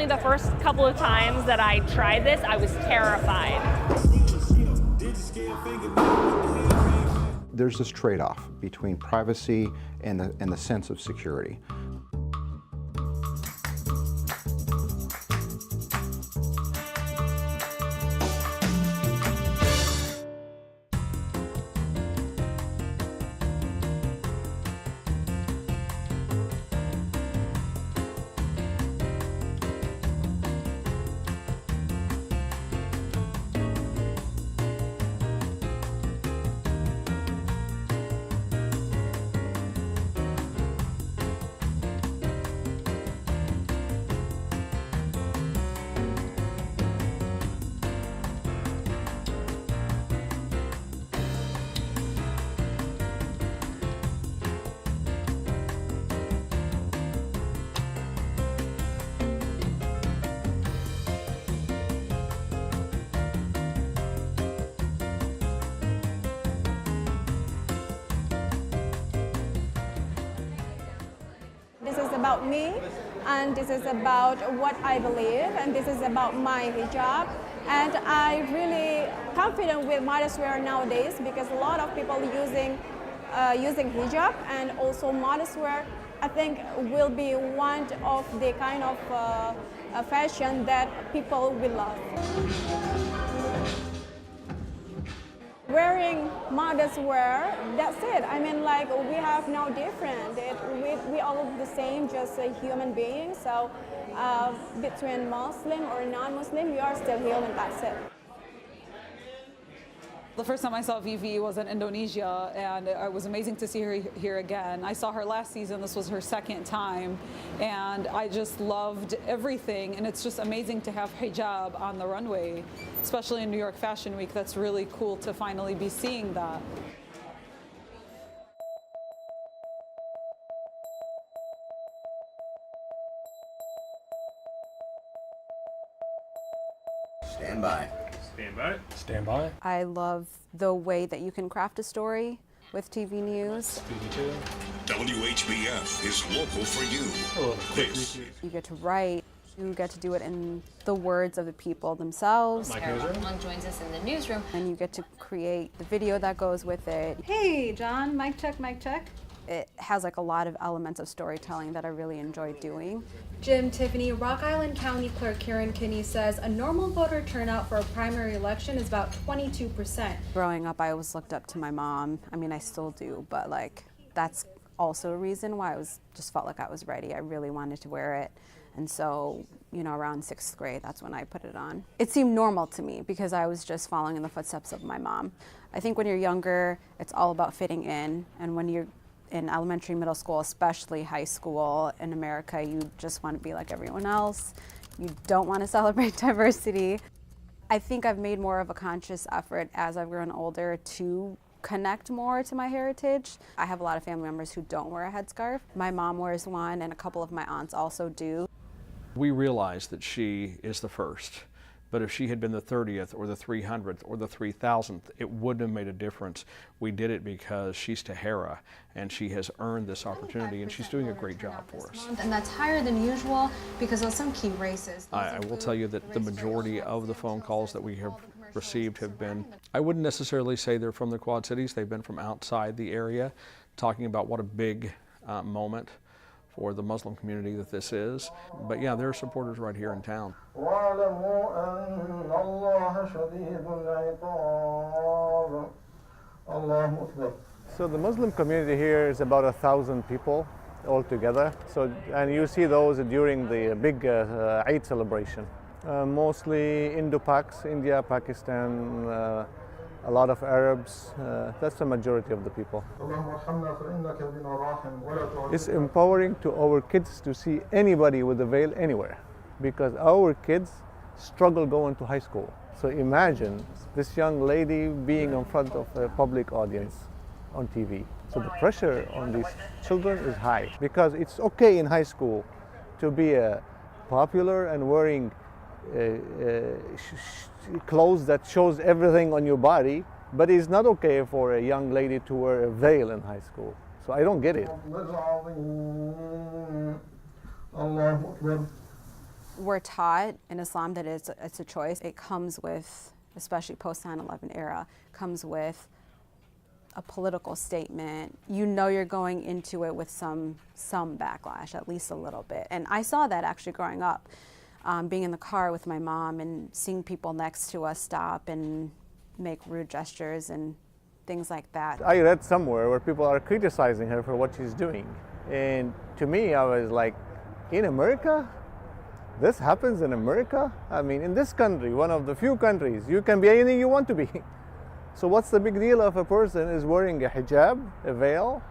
Definitely the first couple of times that I tried this, I was terrified. There's this trade-off between privacy and the sense of security. This is about me, and this is about what I believe, and this is about my hijab. And I'm really confident with modest wear nowadays because a lot of people using hijab, and also modest wear, I think, will be one of the kind of fashion that people will love. Wearing modest wear, that's it. I mean, like, we have no different. We all the same, just a human being. So between Muslim or non-Muslim, we are still human, that's it. The first time I saw Vivi was in Indonesia, and it was amazing to see her here again. I saw her last season, this was her second time, and I just loved everything, and it's just amazing to have hijab on the runway, especially in New York Fashion Week. That's really cool to finally be seeing that. Stand by. Stand by. Stand by. I love the way that you can craft a story with TV news. WHBF is local for you. You get to write. You get to do it in the words of the people themselves. Long joins us in the newsroom. And you get to create the video that goes with it. Hey, John, mic check, mic check. It has like a lot of elements of storytelling that I really enjoy doing. Jim Tiffany, Rock Island County Clerk Karen Kinney says a normal voter turnout for a primary election is about 22%. Growing up, I always looked up to my mom. I mean, I still do, but like that's also a reason why just felt like I was ready. I really wanted to wear it. And so, you know, around 6th grade, that's when I put it on. It seemed normal to me because I was just following in the footsteps of my mom. I think when you're younger, it's all about fitting in. And when you're in elementary, middle school, especially high school in America, you just want to be like everyone else. You don't want to celebrate diversity. I think I've made more of a conscious effort as I've grown older to connect more to my heritage. I have a lot of family members who don't wear a headscarf. My mom wears one, and a couple of my aunts also do. We realize that she is the first, but if she had been the 30th or the 300th or the 3000th, it wouldn't have made a difference. We did it because she's Tahara, and she has earned this opportunity, and she's doing a great job for us. And that's higher than usual because of some key races. I will tell you that the majority of the phone calls that we have received have been, I wouldn't necessarily say they're from the Quad Cities, they've been from outside the area, talking about what a big moment for the Muslim community that this is. But yeah, there are supporters right here in town. So the Muslim community here is about 1,000 people altogether. So, and you see those during the big Eid celebration. Mostly Indo-Pacs, India, Pakistan, a lot of Arabs. That's the majority of the people. It's empowering to our kids to see anybody with a veil anywhere, because our kids struggle going to high school. So imagine this young lady being in front of a public audience on TV. So the pressure on these children is high, because it's okay in high school to be popular and wearing clothes that shows everything on your body, but it's not okay for a young lady to wear a veil in high school. So I don't get it. We're taught in Islam that it's a choice. It comes with, especially post 9/11 era, comes with a political statement. You know you're going into it with some backlash, at least a little bit. And I saw that actually growing up, being in the car with my mom and seeing people next to us stop and make rude gestures and things like that. I read somewhere where people are criticizing her for what she's doing. And to me, I was like, in America? This happens in America? I mean, in this country, one of the few countries, you can be anything you want to be. So what's the big deal if a person is wearing a hijab, a veil,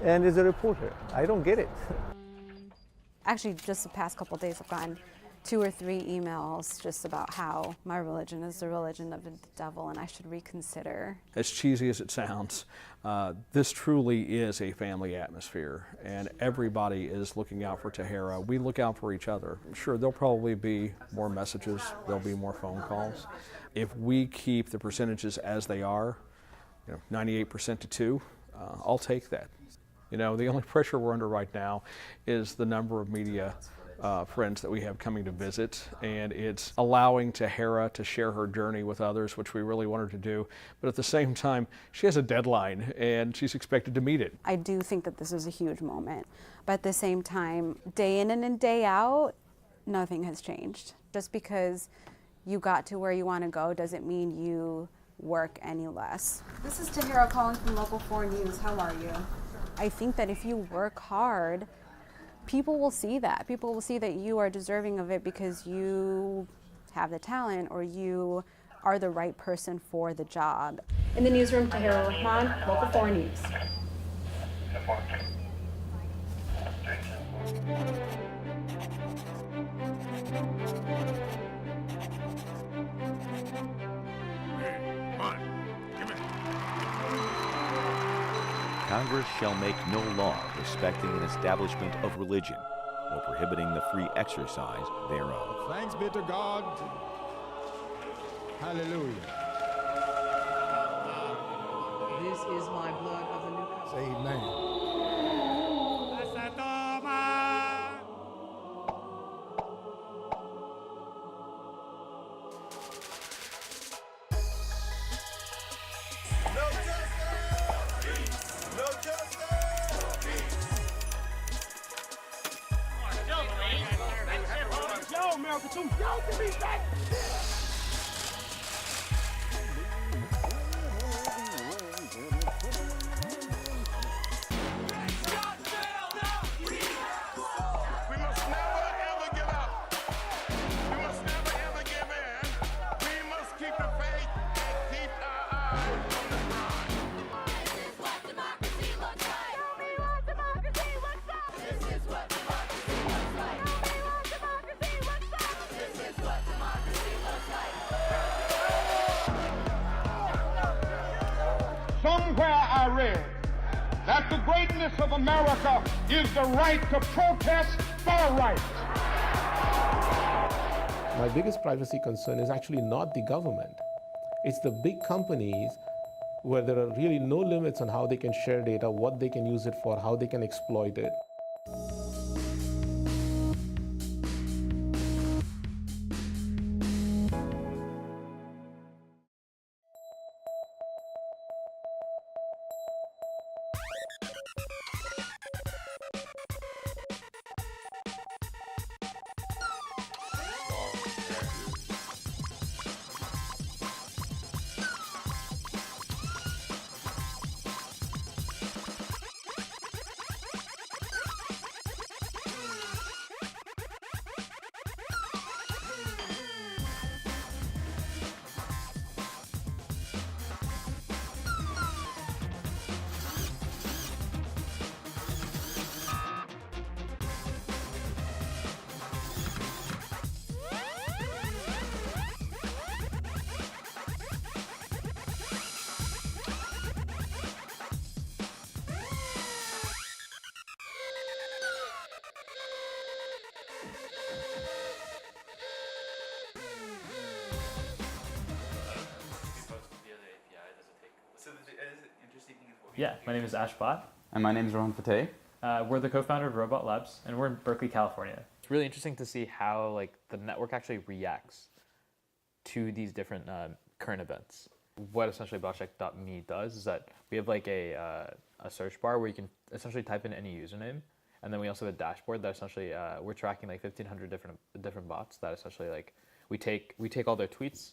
and is a reporter? I don't get it. Actually, just the past couple of days, I've gotten 2 or 3 emails just about how my religion is the religion of the devil and I should reconsider. As cheesy as it sounds, this truly is a family atmosphere, and everybody is looking out for Tahira. We look out for each other. Sure, there'll probably be more messages, there'll be more phone calls. If we keep the percentages as they are, 98% to 2, I'll take that. The only pressure we're under right now is the number of media friends that we have coming to visit, and it's allowing Tahira to share her journey with others, which we really want her to do. But at the same time, she has a deadline and she's expected to meet it. I do think that this is a huge moment, but at the same time, day in and day out, nothing has changed. Just because you got to where you want to go doesn't mean you work any less. This is Tahira calling from Local 4 News. How are you? I think that if you work hard, people will see that. People will see that you are deserving of it because you have the talent or you are the right person for the job. In the newsroom, Tahira Rahman, Local 4 News. Congress shall make no law respecting an establishment of religion or prohibiting the free exercise thereof. Thanks be to God. Hallelujah. This is my blood of the new covenant. Say amen. Somewhere I read that the greatness of America is the right to protest for rights. My biggest privacy concern is actually not the government. It's the big companies where there are really no limits on how they can share data, what they can use it for, how they can exploit it. Yeah, my name is Ash Bhatt. And my name is Rohan Fateh. We're the co-founder of Robot Labs, and we're in Berkeley, California. It's really interesting to see how like the network actually reacts to these different current events. What essentially botcheck.me does is that we have like a search bar where you can essentially type in any username, and then we also have a dashboard that essentially we're tracking like 1,500 different bots that essentially like we take all their tweets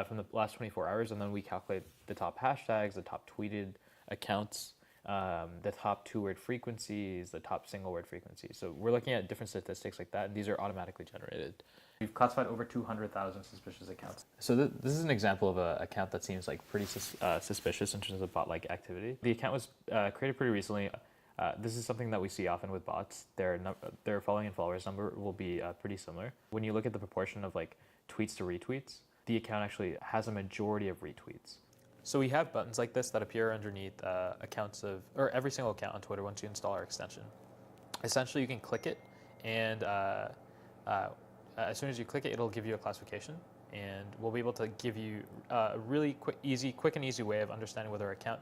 from the last 24 hours, and then we calculate the top hashtags, the top tweeted accounts, the top 2-word frequencies, the top single-word frequencies. So we're looking at different statistics like that, and these are automatically generated. We've classified over 200,000 suspicious accounts. So this is an example of an account that seems like pretty suspicious in terms of bot-like activity. The account was created pretty recently. This is something that we see often with bots. Their following and followers number will be pretty similar. When you look at the proportion of like tweets to retweets, the account actually has a majority of retweets. So we have buttons like this that appear underneath accounts of, or every single account on Twitter once you install our extension. Essentially, you can click it, and as soon as you click it, it'll give you a classification, and we'll be able to give you a really quick and easy way of understanding whether an account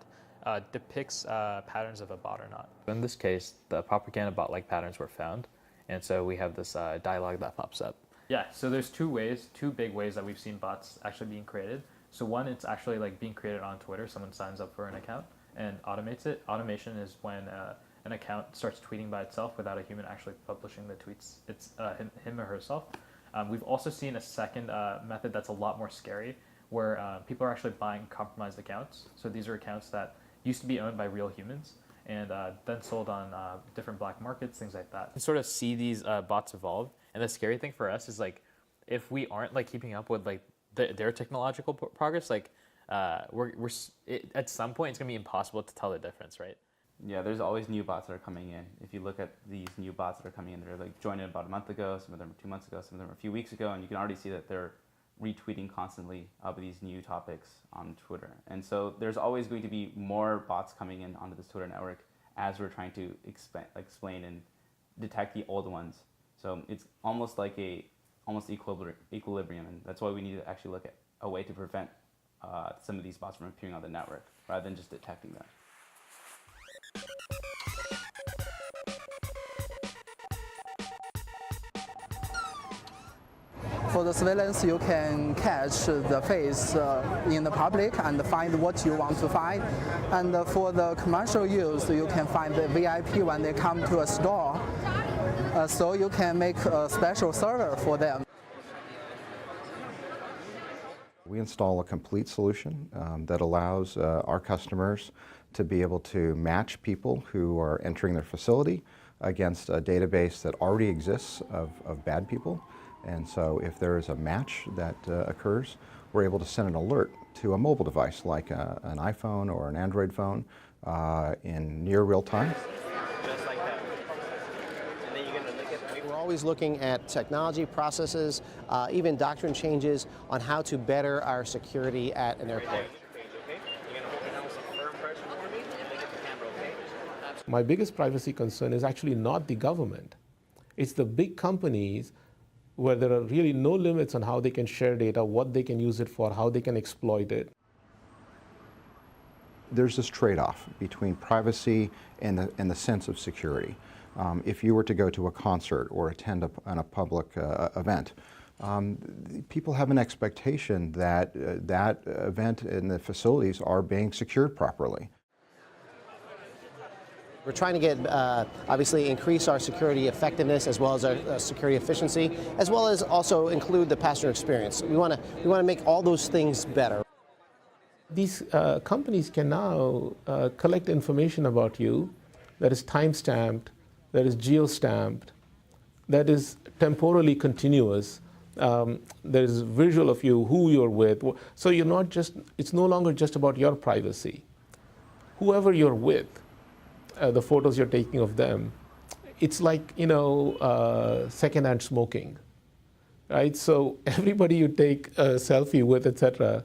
depicts patterns of a bot or not. In this case, the propaganda bot-like patterns were found, and so we have this dialog that pops up. Yeah, so there's two big ways that we've seen bots actually being created. So one, it's actually like being created on Twitter. Someone signs up for an account and automates it. Automation is when an account starts tweeting by itself without a human actually publishing the tweets. It's him or herself. We've also seen a second method that's a lot more scary, where people are actually buying compromised accounts. So these are accounts that used to be owned by real humans and then sold on different black markets, things like that. You sort of see these bots evolve, and the scary thing for us is like, if we aren't like keeping up with like their technological progress, like at some point it's gonna be impossible to tell the difference, right? Yeah, there's always new bots that are coming in. If you look at these new bots that are coming in, they're like joined in about a month ago, some of them 2 months ago, some of them a few weeks ago, and you can already see that they're retweeting constantly of these new topics on Twitter. And so there's always going to be more bots coming in onto this Twitter network as we're trying to explain and detect the old ones. So it's almost like equilibrium, and that's why we need to actually look at a way to prevent some of these bots from appearing on the network rather than just detecting them. For the surveillance, you can catch the face in the public and find what you want to find. And for the commercial use, you can find the VIP when they come to a store. So you can make a special server for them. We install a complete solution that allows our customers to be able to match people who are entering their facility against a database that already exists of bad people. And so if there is a match that occurs, we're able to send an alert to a mobile device like an iPhone or an Android phone in near real time. We're always looking at technology, processes, even doctrine changes on how to better our security at an airport. My biggest privacy concern is actually not the government. It's the big companies where there are really no limits on how they can share data, what they can use it for, how they can exploit it. There's this trade-off between privacy and the sense of security. If you were to go to a concert or attend a public event, people have an expectation that that event and the facilities are being secured properly. We're trying to get, obviously, increase our security effectiveness as well as our security efficiency, as well as also include the passenger experience. We want to make all those things better. These companies can now collect information about you that is time-stamped, that is geo-stamped, that is temporally continuous. There is visual of you, who you're with. So you're not just, it's no longer just about your privacy. Whoever you're with, the photos you're taking of them, it's like, secondhand smoking, right? So everybody you take a selfie with, etc.,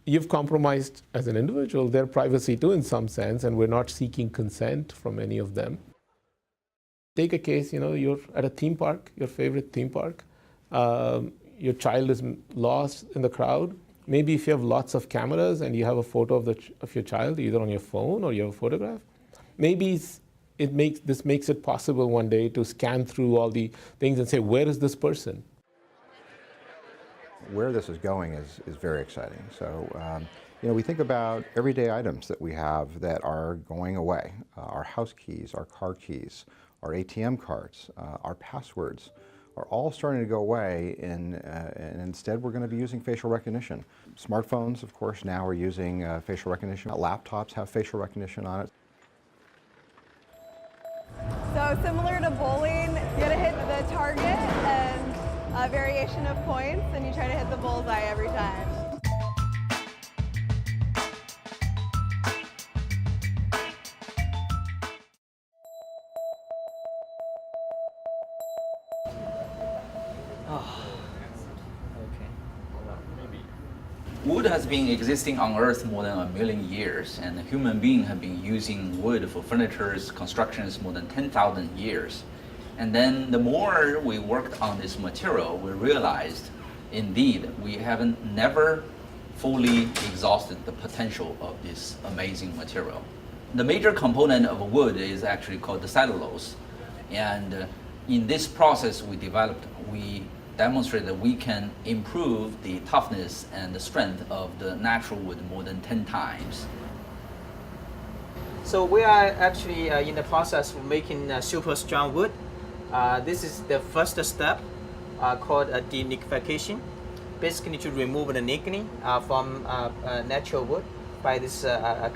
you've compromised as an individual their privacy too in some sense, and we're not seeking consent from any of them. Take a case, you're at a theme park, your favorite theme park. Your child is lost in the crowd. Maybe if you have lots of cameras and you have a photo of your child, either on your phone or you have a photograph, maybe this makes it possible one day to scan through all the things and say, where is this person? Where this is going is very exciting. So, we think about everyday items that we have that are going away. Our house keys, our car keys, our ATM cards, our passwords are all starting to go away, and instead we're going to be using facial recognition. Smartphones, of course, now are using facial recognition. Laptops have facial recognition on it. So similar to bowling, you gotta hit the target and a variation of points, and you try to hit the bullseye every time. Wood has been existing on Earth more than 1 million years, and human beings have been using wood for furniture constructions more than 10,000 years. And then the more we worked on this material, we realized, indeed, we haven't never fully exhausted the potential of this amazing material. The major component of wood is actually called the cellulose. And in this process we demonstrate that we can improve the toughness and the strength of the natural wood more than 10 times. So we are actually in the process of making super strong wood. This is the first step called denictification. Basically to remove the nickel from natural wood by this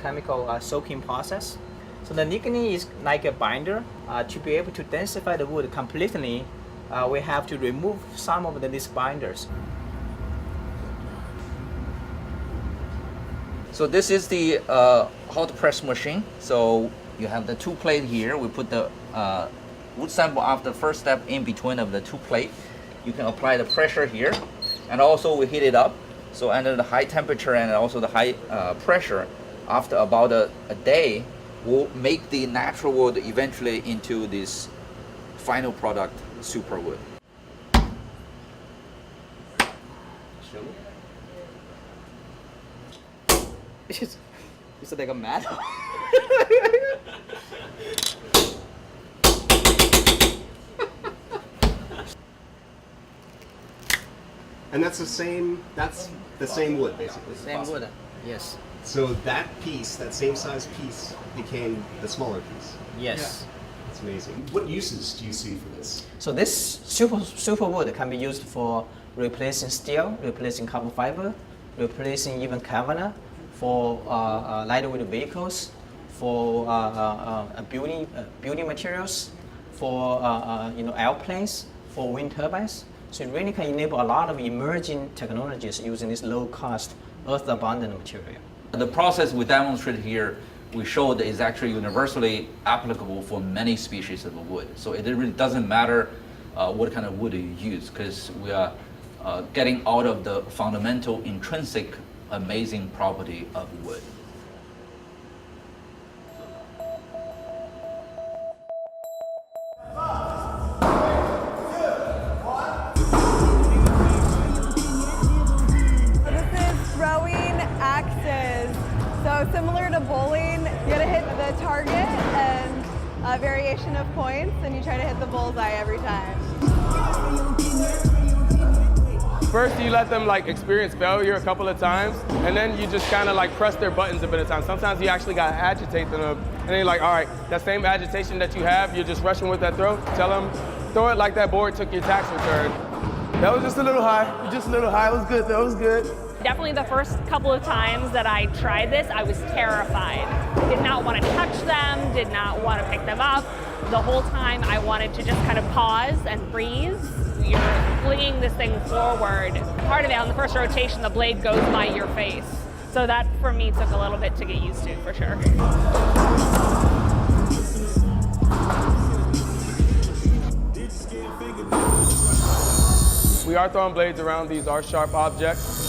chemical soaking process. So the nickel is like a binder. To be able to densify the wood completely, we have to remove some of these binders. So this is the hot press machine. So you have the two plates here. We put the wood sample after the first step in between of the two plates. You can apply the pressure here, and also we heat it up. So under the high temperature and also the high pressure, after about a day, we'll make the natural wood eventually into this final product, super wood. It's like a metal. And that's the same wood, basically. Same wood, yes. So that piece, that same size piece, became the smaller piece. Yes. That's amazing. What uses do you see for this? So this super wood can be used for replacing steel, replacing carbon fiber, replacing even cabinet, for lightweight vehicles, for building materials, for airplanes, for wind turbines. So it really can enable a lot of emerging technologies using this low-cost, earth-abundant material. The process we demonstrated here, we showed is actually universally applicable for many species of wood. So it really doesn't matter what kind of wood you use, because we are getting out of the fundamental intrinsic amazing property of wood. So similar to bowling, you gotta hit the target and a variation of points, and you try to hit the bullseye every time. First, you let them experience failure a couple of times, and then you just kind of press their buttons a bit at a time. Sometimes you actually gotta agitate them, and then you're like, all right, that same agitation that you have, you're just rushing with that throw. Tell them, throw it like that board took your tax return. That was just a little high, It was good, that was good. Definitely the first couple of times that I tried this, I was terrified. Did not want to touch them, did not want to pick them up. The whole time I wanted to just kind of pause and breathe. You're flinging this thing forward. Part of it, on the first rotation, the blade goes by your face. So that, for me, took a little bit to get used to, for sure. We are throwing blades around. These are sharp objects.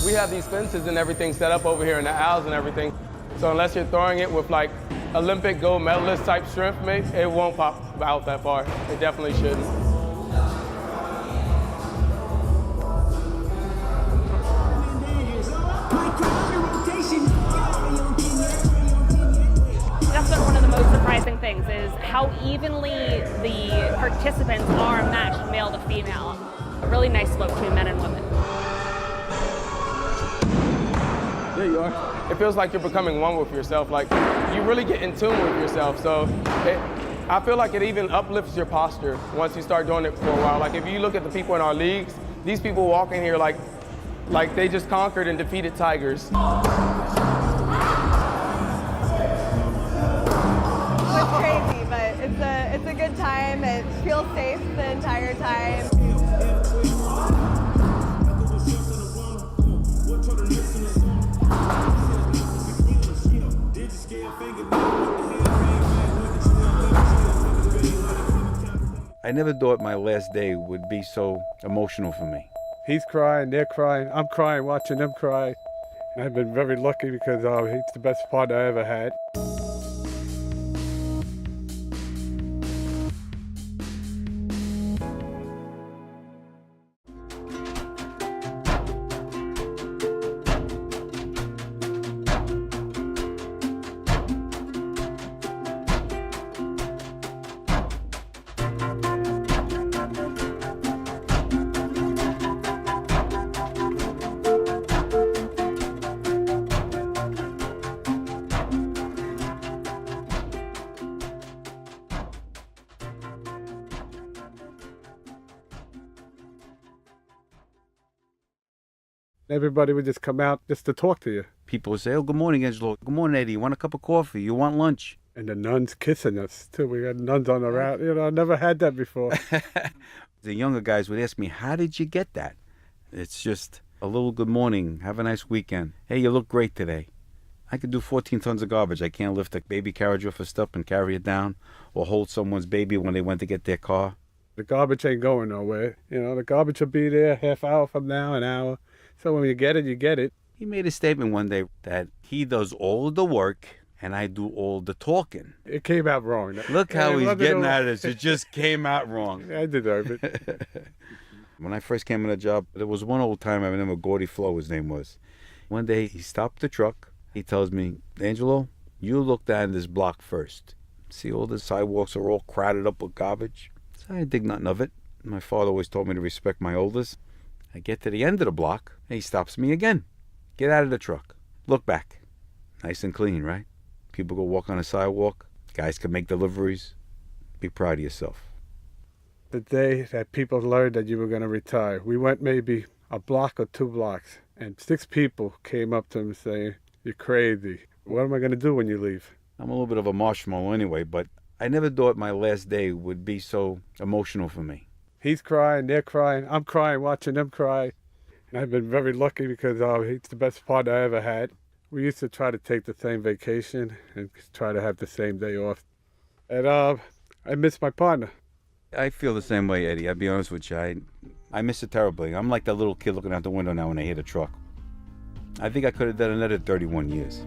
We have these fences and everything set up over here in the aisles and everything. So unless you're throwing it with Olympic gold medalist type strength, maybe, it won't pop out that far. It definitely shouldn't. That's been one of the most surprising things. things is how evenly the participants are matched male to female. A really nice split between men and women. There you are. It feels like you're becoming one with yourself. Like you really get in tune with yourself. So I feel like it even uplifts your posture once you start doing it for a while. Like if you look at the people in our leagues, these people walk in here like they just conquered and defeated tigers. It's crazy, but it's a good time. It feels safe the entire time. I never thought my last day would be so emotional for me. He's crying, they're crying, I'm crying watching them cry. And I've been very lucky because he's the best partner I ever had. Everybody would just come out just to talk to you. People would say, "Oh, good morning, Angelo. Good morning, Eddie. You want a cup of coffee? You want lunch?" And the nuns kissing us, too. We had nuns on the route. You know, I never had that before. The younger guys would ask me, "How did you get that?" It's just a little good morning. Have a nice weekend. Hey, you look great today. I could do 14 tons of garbage. I can't lift a baby carriage off a step and carry it down or hold someone's baby when they went to get their car. The garbage ain't going nowhere. You know, the garbage will be there half hour from now, an hour. So when you get it, you get it. He made a statement one day that he does all the work and I do all the talking. It came out wrong. Look how he's getting at us. It just came out wrong. I deserve it. When I first came on the job, there was one old time I remember, Gordy Flo, his name was. One day he stopped the truck. He tells me, "Angelo, you look down this block first. See all the sidewalks are all crowded up with garbage?" So I didn't think nothing of it. My father always told me to respect my elders. I get to the end of the block, and he stops me again. "Get out of the truck. Look back." Nice and clean, right? People go walk on the sidewalk. Guys can make deliveries. Be proud of yourself. The day that people learned that you were going to retire, we went maybe a block or 2 blocks, and 6 people came up to him saying, "You're crazy. What am I going to do when you leave?" I'm a little bit of a marshmallow anyway, but I never thought my last day would be so emotional for me. He's crying, they're crying, I'm crying watching them cry. And I've been very lucky because he's the best partner I ever had. We used to try to take the same vacation and try to have the same day off. And I miss my partner. I feel the same way, Eddie. I'll be honest with you. I miss it terribly. I'm like that little kid looking out the window now when I hear the truck. I think I could have done another 31 years.